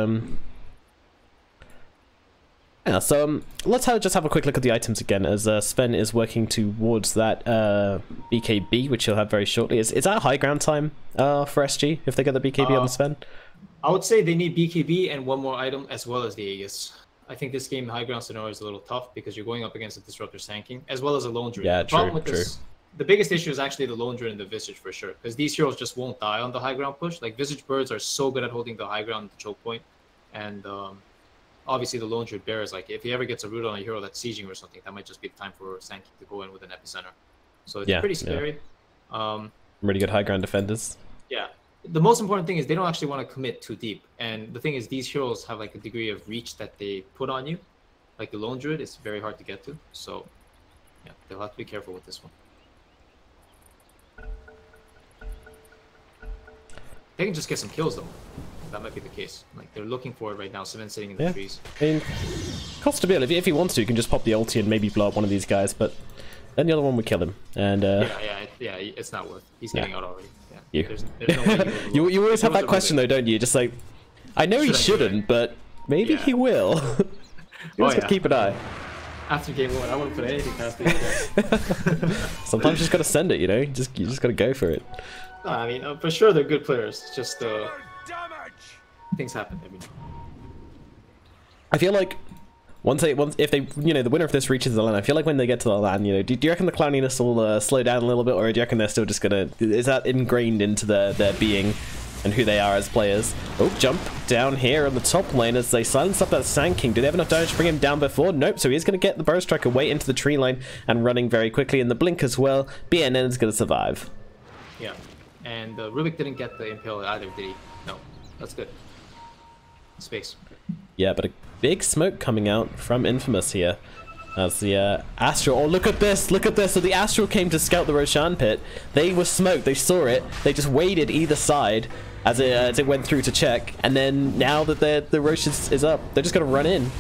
yeah. So let's just have a quick look at the items again, as Sven is working towards that BKB, which he'll have very shortly. Is that high ground time for SG if they get the BKB on the Sven? I would say they need BKB and one more item as well as the Aegis. I think this game, high ground scenario, is a little tough because you're going up against a Disruptor Sand King as well as a Lone Druid. Yeah, The problem with the biggest issue is actually the Lone Druid and the Visage for sure, because these heroes just won't die on the high ground push. Like Visage Birds are so good at holding the high ground, the choke point, and obviously the Lone Druid Bear is like, if he ever gets a root on a hero that's sieging or something, that might just be the time for Sand King to go in with an epicenter. So it's pretty scary. Really good high ground defenders. Yeah. The most important thing is they don't actually want to commit too deep. And the thing is, these heroes have like a degree of reach that they put on you. Like the Lone Druid, it's very hard to get to. So yeah, they'll have to be careful with this one. They can just get some kills though. That might be the case. Like they're looking for it right now. Seven sitting in the trees. I mean, cost to build. If he wants to, he can just pop the ulti and maybe blow up one of these guys. But then the other one would kill him. And yeah, it's not worth. He's getting out already. You. There's no way you always have that question though, don't you? Just like, I know he shouldn't, but maybe he will. You just gotta keep an eye. After game 1, I wouldn't put anything past these guys. Sometimes you just gotta send it, you know? You just gotta go for it. No, I mean, for sure they're good players. It's just things happen. I mean, I feel like if they, you know, the winner of this reaches the land, I feel like when they get to the land, you know, do you reckon the clowniness will slow down a little bit, or do you reckon they're still just gonna, is that ingrained into their being and who they are as players? Oh, jump down here on the top lane as they silence up that Sand King. Do they have enough damage to bring him down before? Nope, so he's gonna get the Burrow Striker way into the tree line and running very quickly in the blink as well. BNN is gonna survive. Yeah, and Rubik didn't get the Impale either, did he? No, that's good. Space. Yeah, but a big smoke coming out from Infamous here. As the Astral, oh look at this, so the Astral came to scout the Roshan pit. They were smoked, they saw it, they just waited either side as it went through to check, and then now that the Rosh is up, they're just gonna run in.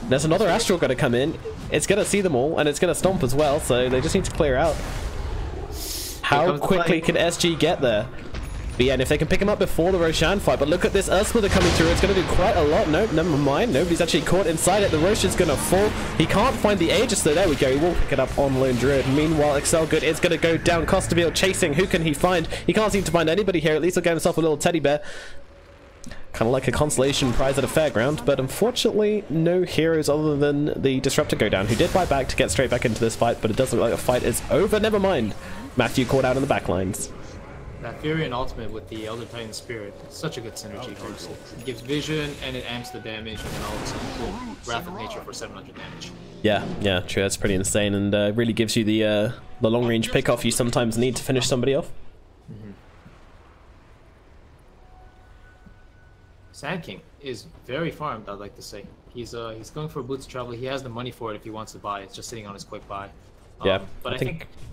There's another Astral gonna come in, it's gonna see them all, and it's gonna stomp as well, so they just need to clear out. How quickly can SG get there? But yeah, and if they can pick him up before the Roshan fight, but look at this Earthsplitter coming through, it's going to do quite a lot. Nope, never mind, nobody's actually caught inside it. The Rosh is going to fall. He can't find the Aegis, though. There we go, he will pick it up on Lone Druid. Meanwhile, Excel Good is going to go down. Costabile chasing, who can he find? He can't seem to find anybody here, at least he'll get himself a little teddy bear. Kind of like a consolation prize at a fairground, but unfortunately, no heroes other than the Disruptor go down, who did buy back to get straight back into this fight, but it does look like the fight is over. Never mind. Matthew caught out in the back lines. That Fury and Ultimate with the Elder Titan Spirit, it's such a good synergy. It gives vision and it amps the damage, and then all of a sudden, boom, Wrath of Nature for 700 damage. Yeah, true. That's pretty insane, and really gives you the long range pick-off you sometimes need to finish somebody off. Sand King is very farmed, I'd like to say. He's going for a Boots Travel. He has the money for it if he wants to buy. It's just sitting on his quick buy. Yeah, but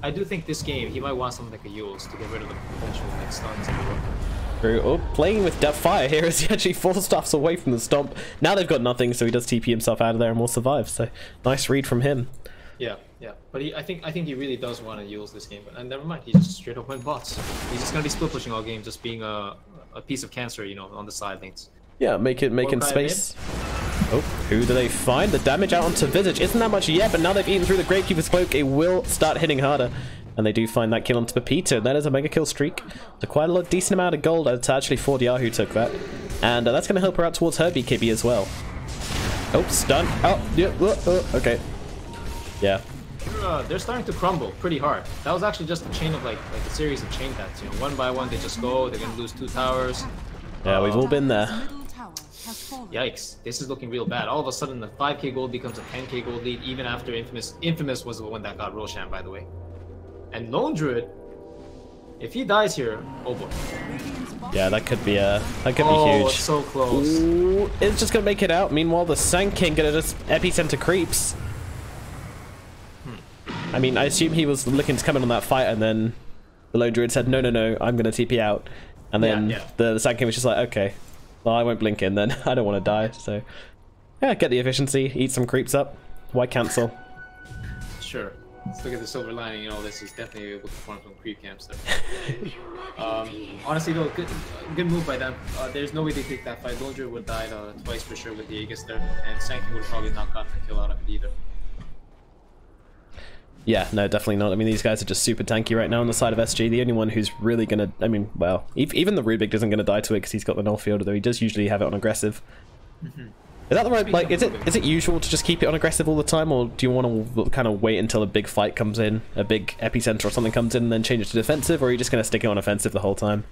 I do think this game he might want something like a Yules to get rid of the potential like stuns and the True. Oh, playing with Depth Fire here as he actually Falstaffs away from the stomp. Now they've got nothing, so he does TP himself out of there and will survive. So nice read from him. Yeah. But I think he really does want to Yules this game. But never mind, he just straight up went bots. He's just gonna be split pushing all game, just being a piece of cancer, you know, on the side lanes. Yeah, making space. Oh, who do they find? The damage out onto Visage isn't that much yet, but now they've eaten through the Gravekeeper's Cloak, it will start hitting harder. And they do find that kill onto Pepito. That is a mega kill streak. So quite a decent amount of gold. It's actually Ford Yar who took that. And that's going to help her out towards her BKB as well. Oh, stun. Oh, yeah. Okay. Yeah. They're starting to crumble pretty hard. That was actually just a chain of like a series of chain deaths. You know, one by one they just go. They're going to lose 2 towers. Yeah, we've all been there. Yikes, this is looking real bad. All of a sudden the 5k gold becomes a 10k gold lead even after Infamous was the one that got Roshan, by the way. And Lone Druid, if he dies here, oh boy. Yeah, that could be huge. It's so close. Ooh, it's just gonna make it out. Meanwhile, the Sand King gonna just epicenter creeps. I mean, I assume he was looking to come in on that fight, and then the Lone Druid said, no, I'm gonna TP out. And then the Sand King was just like, okay, well, I won't blink in then. I don't want to die, so yeah, get the efficiency, eat some creeps up. Why cancel? Sure. Let's look at the silver lining and all this. He's definitely able to farm some creep camps there. Honestly though, good move by them. There's no way they take that fight. Lone Druid would have died twice for sure with the Aegis there, and Sand King would have probably not gotten a kill out of it either. Yeah, no, definitely not. I mean, these guys are just super tanky right now on the side of SG. The only one who's really gonna, I mean, well, even the Rubik isn't gonna die to it because he's got the null field, though he does usually have it on aggressive. Is that the right, like, is it usual to just keep it on aggressive all the time, or do you want to kind of wait until a big fight comes in, a big epicenter or something comes in, and then change it to defensive, or are you just going to stick it on offensive the whole time?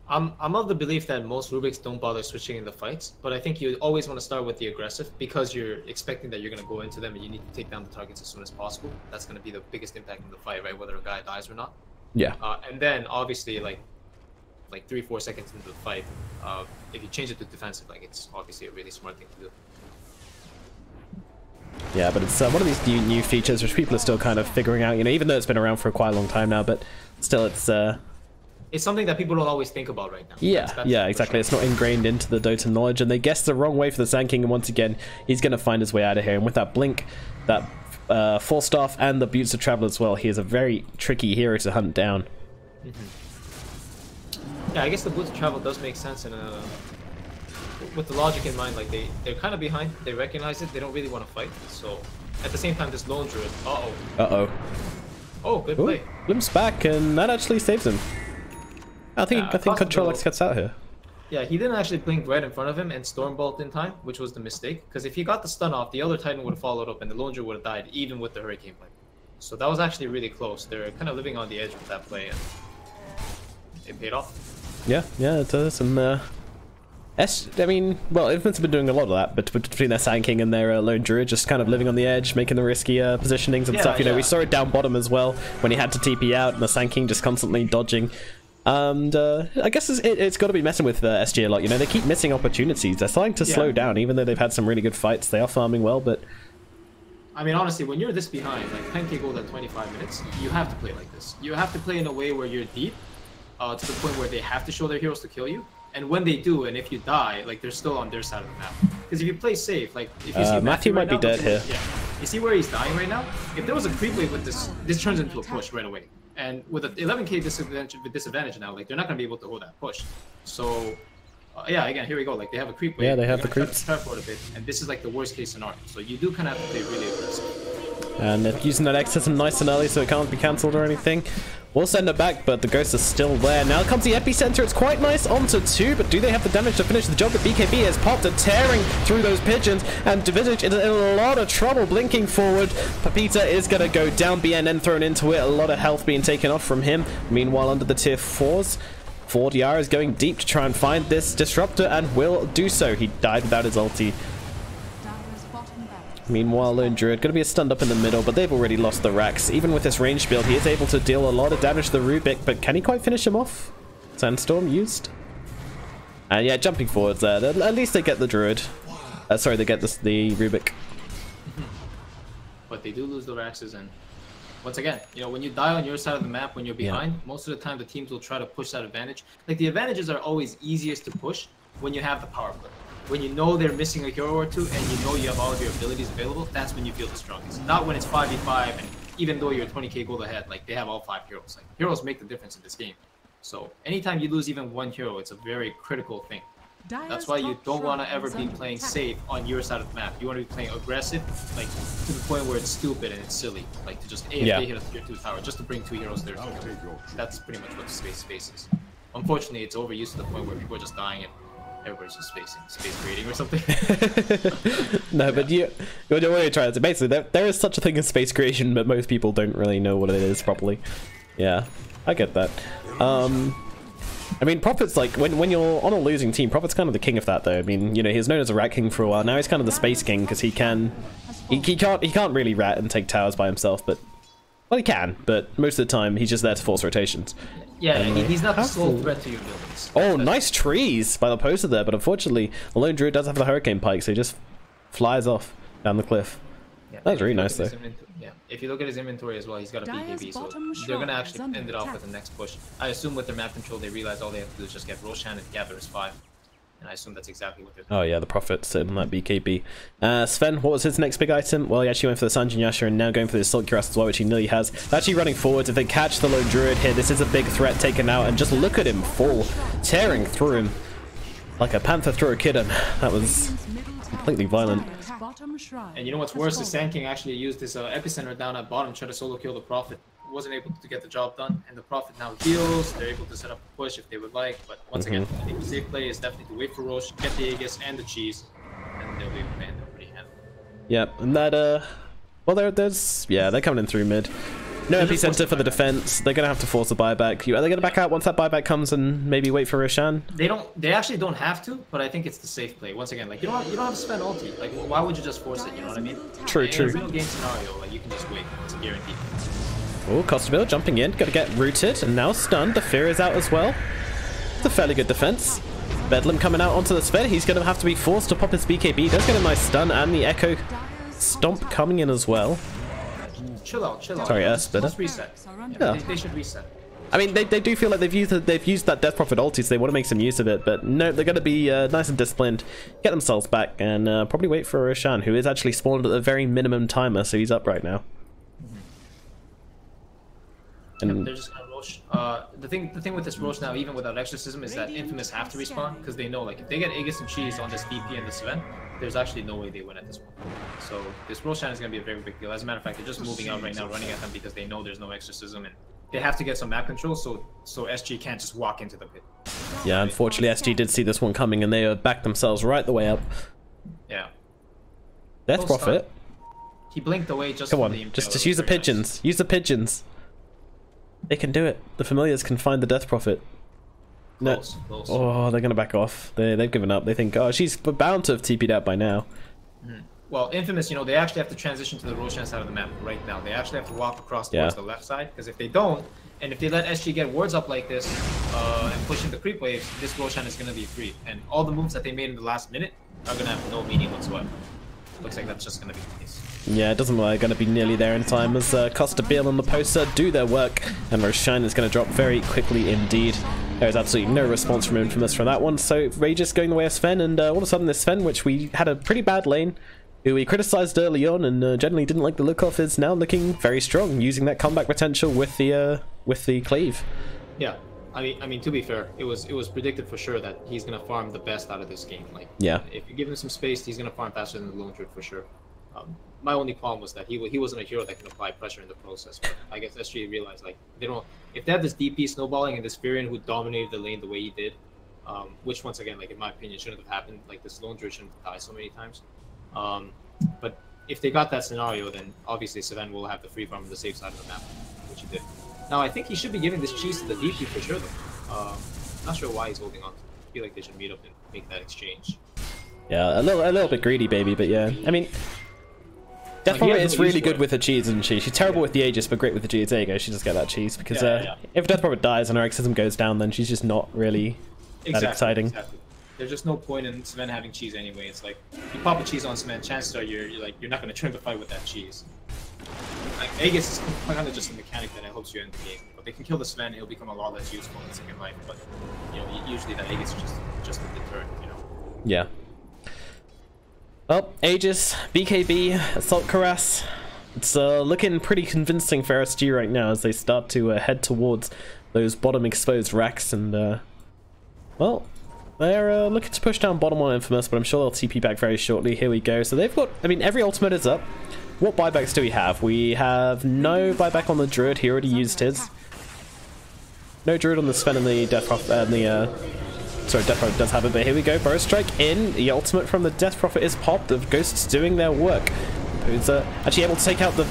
I'm of the belief that most Rubiks don't bother switching in the fights, but I think you always want to start with the aggressive because you're expecting that you're going to go into them and you need to take down the targets as soon as possible. That's going to be the biggest impact in the fight, right? Whether a guy dies or not. Yeah. And then obviously like 3-4 seconds into the fight, if you change it to defensive, like it's obviously a really smart thing to do. Yeah, but it's one of these new features which people are still kind of figuring out, you know, even though it's been around for quite a long time now, but still it's something that people don't always think about right now. Yeah, yeah, exactly. Sure. It's not ingrained into the Dota knowledge, and they guessed the wrong way for the Sand King, and once again, he's going to find his way out of here. And with that Blink, that Force Staff, and the Boots of Travel as well, he is a very tricky hero to hunt down. Yeah, I guess the Boots of Travel does make sense, and with the logic in mind, like they're kind of behind, they recognize it, they don't really want to fight, so at the same time this lone druid, oh, good play. Limps back, and that actually saves him. I think Control X gets out here. Yeah, he didn't actually blink right in front of him and Stormbolt in time, which was the mistake, because if he got the stun off, the other Titan would have followed up and the lone druid would have died even with the Hurricane play. So that was actually really close. They're kind of living on the edge with that play, and it paid off. Yeah, it does, and I mean, well, Infamous have been doing a lot of that, but between their Sand King and their Lone Druid, just kind of living on the edge, making the risky positionings and stuff. You know, we saw it down bottom as well when he had to TP out, and the Sand King just constantly dodging. And I guess it's got to be messing with SG a lot. You know, they keep missing opportunities. They're starting to slow down, even though they've had some really good fights. They are farming well, but I mean, honestly, when you're this behind, like 10k gold at 25 minutes, you have to play like this. You have to play in a way where you're deep, to the point where they have to show their heroes to kill you. And when they do, and if you die, like they're still on their side of the map. Because if you play safe, like if you see Matthew might be dead here. Yeah, you see where he's dying right now. If there was a creep wave with this turns into a push right away. And with an 11k disadvantage now, like they're not gonna be able to hold that push. So, yeah, again, here we go. Like they have a creep wave. Yeah, they have the creeps. Try for it a bit, and this is like the worst case scenario. So you do kind of have to play really aggressive. And they're using that X system nice and early, so it can't be cancelled or anything. We'll send it back, but the ghosts are still there. Now comes the epicenter. It's quite nice onto 2, but do they have the damage to finish the job? But BKB has popped it, tearing through those pigeons, and Divisage is in a lot of trouble blinking forward. Papita is going to go down, BNN thrown into it, a lot of health being taken off from him. Meanwhile, under the tier 4s, Diara is going deep to try and find this disruptor, and will do so. He died without his ulti. Meanwhile, Lone Druid going to be stunned up in the middle, but they've already lost the racks. Even with this range build, he is able to deal a lot of damage to the Rubik, but can he quite finish him off? Sandstorm used. And yeah, jumping forwards there. At least they get the Druid. Sorry, they get the Rubik. But they do lose the Raxes, and once again, you know, when you die on your side of the map, when you're behind, most of the time the teams will try to push that advantage. Like the advantages are always easiest to push when you have the power play. When you know they're missing a hero or two and you know you have all of your abilities available, that's when you feel the strongest. Not when it's 5v5 and even though you're 20k gold ahead, like they have all 5 heroes. Like heroes make the difference in this game. So anytime you lose even one hero, it's a very critical thing. That's why you don't want to ever be playing safe on your side of the map. You want to be playing aggressive, like to the point where it's stupid and it's silly. Like to just AFK hit a tier 2 tower just to bring 2 heroes there. That's pretty much what space is. Unfortunately, it's overused to the point where people are just dying and everybody's just space creating or something. No, but what you're trying to say, basically, there is such a thing as space creation, but most people don't really know what it is properly. Yeah, I get that. I mean, Prophet's like, when you're on a losing team, Prophet's kind of the king of that, though. I mean, you know, he was known as a Rat King for a while. Now he's kind of the Space King, because he can't really rat and take towers by himself, but, well, he can, but most of the time, he's just there to force rotations. Yeah, he's not the sole threat to your buildings. Oh, nice trees by the poster there, but unfortunately, the Lone Druid does have the Hurricane Pike, so he just flies off down the cliff. Yeah, that was really nice, though. Yeah, if you look at his inventory as well, he's got a BKB, so they're going to actually end it off with the next push. I assume with their map control, they realize all they have to do is just get Roshan and gather his 5. And I assume that's exactly what they're doing. Oh yeah, the Prophet sitting on that BKB. Sven, what was his next big item? Well, he actually went for the Sanjin Yasha and now going for the Assault Cuirass as well, which he nearly has. They're actually running forwards. If they catch the Lone Druid here, this is a big threat taken out. And just look at him fall, tearing through him like a panther through a kitten. That was completely violent. And you know what's worse? The Sand King actually used his epicenter down at bottom, tried to solo kill the Prophet. Wasn't able to get the job done, and the Prophet now heals. They're able to set up a push if they would like, but once again, I think the safe play is definitely to wait for Roche, get the Aegis and the cheese, and they'll be able to handle pretty handle. Yep, and that well, they're coming in through mid. No epicenter for the defense. They're gonna have to force a buyback. Are they gonna back out once that buyback comes and maybe wait for Roshan? They actually don't have to, but I think it's the safe play. Once again, like you don't have to spend ulti. Like why would you just force it? You know what I mean? True. In a real game scenario, like you can just wait. It's a guarantee. Oh, Costerville jumping in, gotta get rooted, and now stunned. The Fear is out as well. It's a fairly good defense. Bedlam coming out onto the Sphere. He's gonna have to be forced to pop his BKB. Does get a nice stun, and the Echo Stomp coming in as well. Chill out. Sorry, Let's reset. Yeah. They should reset. I mean, they do feel like they've used that Death Prophet ulti, so they want to make some use of it. But no, they're going to be nice and disciplined, get themselves back, and probably wait for Roshan, who is actually spawned at the very minimum timer, so he's up right now. And they're just gonna Rosh. The thing with this Rosh now, even without Exorcism, is that Infamous have to respawn because they know like if they get Aegis and Cheese on this VP and the Sven, there's actually no way they win at this point. So this Roshan is gonna be a very big deal. As a matter of fact, they're just moving out right now, running at them because they know there's no Exorcism and they have to get some map control. So SG can't just walk into the pit. yeah, unfortunately, SG did see this one coming, and they backed themselves right the way up. Yeah. Death Prophet. He blinked away just. Come on, just use the pigeons. Nice. Use the pigeons. They can do it. The familiars can find the Death Prophet. Close. Oh, they're gonna back off. They've given up. They think, oh, she's bound to have TP'd out by now. Well, Infamous, they actually have to transition to the Roshan side of the map right now. They actually have to walk across towards the left side, because if they don't, and if they let SG get wards up like this and push in the creep waves, this Roshan is gonna be free. And all the moves that they made in the last minute are gonna have no meaning whatsoever. Looks like that's just gonna be the case. Yeah, it doesn't look like going to be nearly there in time as Costa Beal and Leposa do their work, and Roshan is going to drop very quickly indeed. There is absolutely no response from Infamous for that one, so Rageous going the way of Sven, and all of a sudden this Sven, which we had a pretty bad lane, who we criticized early on and generally didn't like the look of, is now looking very strong, using that comeback potential with the cleave. Yeah. I mean, to be fair, it was predicted for sure that he's gonna farm the best out of this game. Like, yeah, if you give him some space, he's gonna farm faster than the Lone Druid for sure. My only problem was that he wasn't a hero that can apply pressure in the process. But I guess SG realized like they don't. If they have this DP snowballing and this Furion who dominated the lane the way he did, which once again, like in my opinion, shouldn't have happened. Like this Lone Druid shouldn't have died so many times. But if they got that scenario, then obviously Sven will have the free farm on the safe side of the map, which he did. Now I think he should be giving this cheese to the DP for sure though. Not sure why he's holding on to it. I feel like they should meet up and make that exchange. Yeah, a little bit greedy, baby, but yeah. I mean, Death Prophet is really good with her cheese, isn't she? She's terrible with the Aegis, but great with the cheese. There you go, she just get that cheese. Because if Death Prophet dies and her exorcism goes down, then she's just not really that exciting. Exactly. There's just no point in Sven having cheese anyway. It's like, if you pop a cheese on Sven, chances are you're not going to turn the fight with that cheese. Like, Aegis is kind of just a mechanic that helps you end the game. But they can kill the Sven, it'll become a lot less useful in second life. But, usually that Aegis is just a deterrent, Yeah. Well, Aegis, BKB, Assault Cuirass. It's looking pretty convincing for SG right now as they start to head towards those bottom exposed racks. And, well, they're looking to push down bottom on Infamous, but I'm sure they'll TP back very shortly. Here we go. So they've got, I mean, every ultimate is up. What buybacks do we have? We have no buyback on the Druid. He already used his. No Druid on the Sven and the Death Prophet, sorry, Death Prophet does have it, but here we go. Burrow Strike in. The ultimate from the Death Prophet is popped. The Ghosts doing their work. Who's actually able to take out the...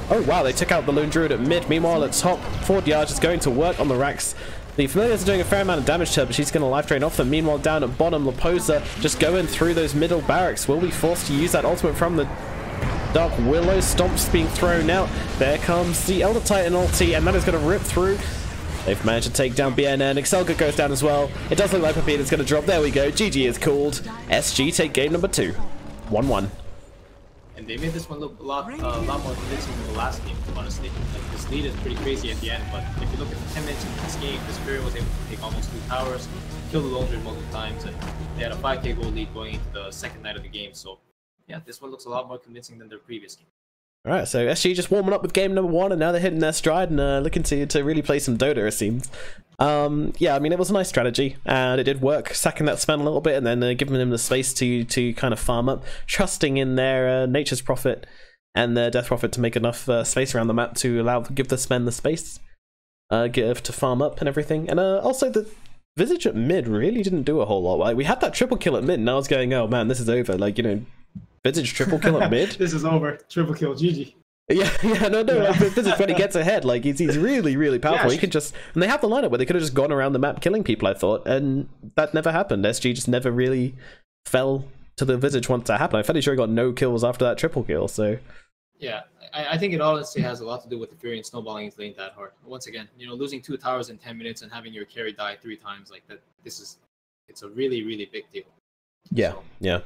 Oh, wow, they took out the Lone Druid at mid. Meanwhile, at top, Ford Yards is going to work on the racks. The Familiars are doing a fair amount of damage to her, but she's going to life drain off them. Meanwhile, down at bottom, Leposa just going through those middle barracks. Will be forced to use that ultimate from the Dark Willow. Stomps being thrown out. There comes the Elder Titan ulti, and that is going to rip through. They've managed to take down BNN. Excelga goes down as well. It does look like Papita's going to drop. There we go. GG is called. SG take game number 2. 1-1. And they made this one look a lot more convincing than the last game, honestly. Like, this lead is pretty crazy at the end, but if you look at the 10 minutes of this game, the Spirit was able to take almost 2 towers, kill the Lone Druid multiple times, and they had a 5k goal lead going into the second night of the game. So, yeah, this one looks a lot more convincing than their previous game. Alright, so SG just warming up with game number 1, and now they're hitting their stride and looking to really play some Dota, it seems. Yeah, I mean, it was a nice strategy, and it did work, sacking that Sven a little bit, and then giving him the space to kind of farm up, trusting in their Nature's Prophet and their Death Prophet to make enough space around the map to give the Sven the space to farm up and everything. And also, Visage at mid really didn't do a whole lot. Like, we had that triple kill at mid, and I was going, oh man, this is over. Like, you know, Visage triple kill at mid. This is over. Triple kill, GG. Yeah, no. Like, Visage when he gets ahead, like he's really, really powerful. He can just, and they have the lineup where they could have just gone around the map killing people, I thought, and that never happened. SG just never really fell to the Visage once that happened. I'm fairly sure he got no kills after that triple kill, so. Yeah, I think it honestly has a lot to do with the Fury and snowballing his lane that hard. Once again, you know, losing 2 towers in 10 minutes and having your carry die 3 times like that, it's a really, really big deal. Yeah, so. Yeah.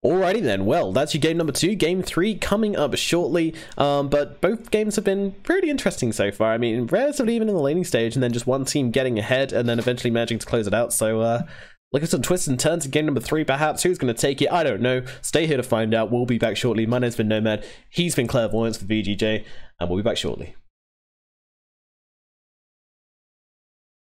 Alrighty then, well, that's your game number 2. Game 3 coming up shortly, but both games have been pretty interesting so far. I mean, relatively even in the laning stage, and then just one team getting ahead and then eventually managing to close it out, so look at some twists and turns in game number 3, perhaps. Who's going to take it? I don't know. Stay here to find out. We'll be back shortly. My name's been Nomad. He's been Clairvoyance for VGJ, and we'll be back shortly.